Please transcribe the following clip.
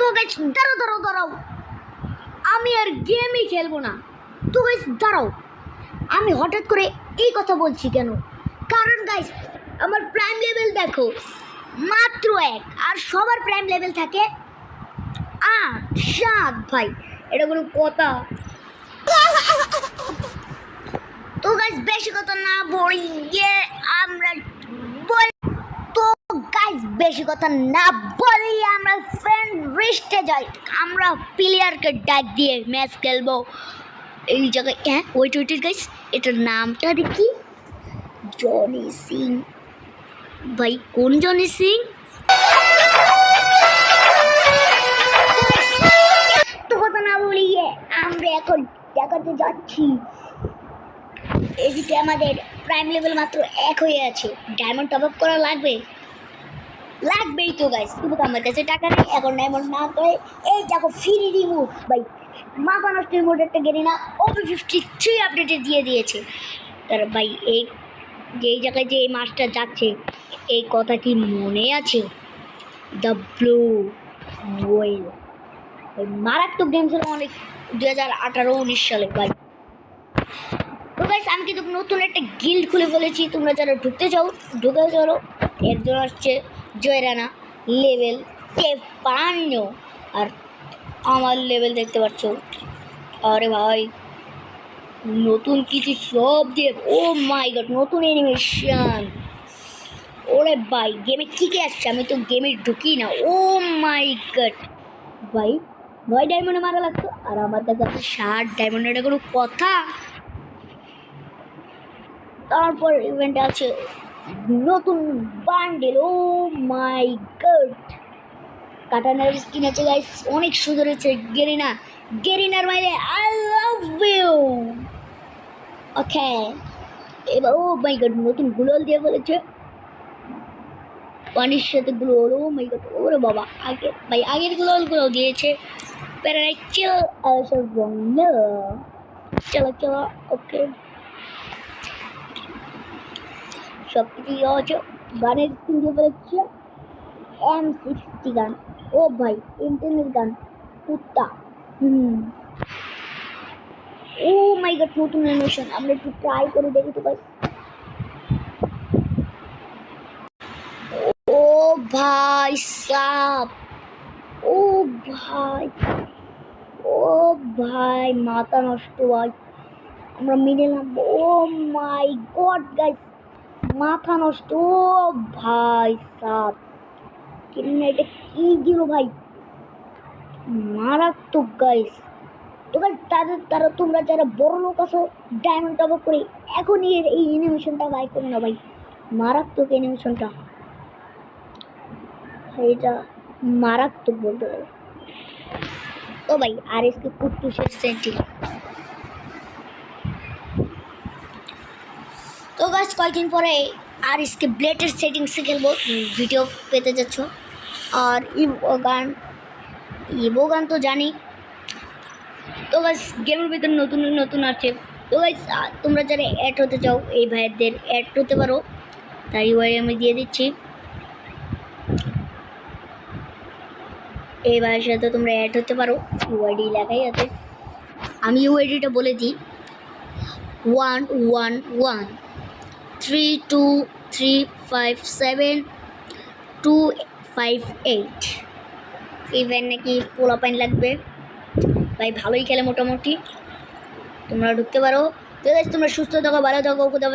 তো গাইস দাঁড়াও, আমি আর গেমই খেলবো না। তো গাইস দাঁড়াও, আমি হঠাৎ করে এই কথা বলছি কেন? কারণ গাইস আমার প্রাইম লেভেল দেখো মাত্র 1, আর সবার প্রাইম লেভেল থাকে 8-7 ভাই। এটা কোনো কথা? তো গাইস বেশি কথা না বলিয়ে আমরা বেশি কথা না বলি আমরা ফ্রেন্ড রিস্টে যাই। আমরা প্লেয়ারকে ডাক দিয়ে ম্যাচ খেলবো এই জায়গায়। হ্যাঁ ওয়েট গাইস, এটার নামটা দেখি, জনি সিং। ভাই কোন জনি সিং? তো কথা না বলিয়ে আমরা এখন দেখাতে যাচ্ছি। এদিকে আমাদের প্রাইম লেভেল মাত্র 1 হয়ে আছে। ডায়মন্ড টপ আপ করা লাগবেই তো গাইস, কিন্তু আমার কাছে টাকা নেই। এখন ডায়মন্ড না করে এই দেখো ফ্রি রিমোট ভাই, মাথা নষ্ট রিমোট একটা গেরিনা OP53 আপডেটে দিয়ে দিয়েছে। তার ভাই এই জায়গায় যে এই মাছটা যাচ্ছে, এই কথা কি মনে আছে? দ্য ব্লু ওয়েল মারাত্মক গেম ছিল অনেক 2018-19 সালে ভাই। তো গাইস আমি কিন্তু নতুন একটা গিল্ড খুলে ফেলেছি, তোমরা যারা ঢুকে চলো। একজন আসছে জয়রানা, লেভেল 53, আর আমার লেভেল দেখতে পাচ্ছ। আরে ভাই নতুন কিছু সব দিয়ে, ও মাই গড নতুন অ্যানিমেশন। ওরে ভাই গেমে কি আসছে? আমি তো গেমে ঢুকি না। ও মাই গড ভাই 9 ডায়মন্ডে মারা লাগতো, আর আমার কাছে 60 ডায়মন্ড। এটা কোনো কথা? তারপর ইভেন্ট আছে নতুন বান্ডেল। ও মাই গড কাটানার স্কিন আছে গাইস, অনেক সুন্দর হয়েছে। গেরিনার মাইলে আই লাভ ইউ। ওকে এবার ও মাই গড নতুন গ্লোল দিয়ে বলেছে, পানির সাথে গ্লোল। ও মাই গড ওরে বাবা, আগের গ্লোল দিয়েছে। চলো ওকে সব কিছু আছে। গানের স্কিন দিয়ে বলেছে M60 গান। ও ভাই ইন্টারনেট গান কুত্তা। ও মাই গড নতুন অ্যানিমেশন, আমরা একটু ট্রাই করে দেখি তো ভাই। ও ভাই সাপ, ও ভাই মাথা নষ্ট ভাই। আমরা মিলে নামবো। ও মাই গড গাইস মাথা নষ্ট। ও ভাই সাপ এটা কি দিল ভাই, মারাত্মক গাইস। তো গাইস তারা তোমরা যারা বড় লোক আছো ডায়মন্ড টপ আপ করে এখনই এই অ্যানিমেশনটা বাই করো না ভাই, মারাত্মক অ্যানিমেশনটা। এটা মারাত্মক বলতে পারো। তো ভাই আর এসকে কুট্টুসের সেটিং। তো গাইস কয়েকদিন পরে আর এসকে ব্লেডের সেটিংসে খেলবো, ভিডিও পেতে যাচ্ছ। আর ইভো গান তো জানি। তো গাইস গেমের ভিতরে নতুন আছে। তো গাইস তোমরা যারা অ্যাড হতে চাও এই ভাইদের অ্যাড হতে পারো, তাই ইউআইডি আমি দিয়ে দিচ্ছি। এই ভাইয়ের সাথে তোমরা অ্যাড হতে পারো, ইউআইডি লেখাই আছে। আমি ইউআইডিটা বলে দিই 11132357 258। ইভেন নাকি পোলা পাইন লাগবে ভাই, ভালোই খেলে মোটামুটি, তোমরা ঢুকতে পারো। তো তোমরা সুস্থ থাকো, ভালো থাকো, কোথাও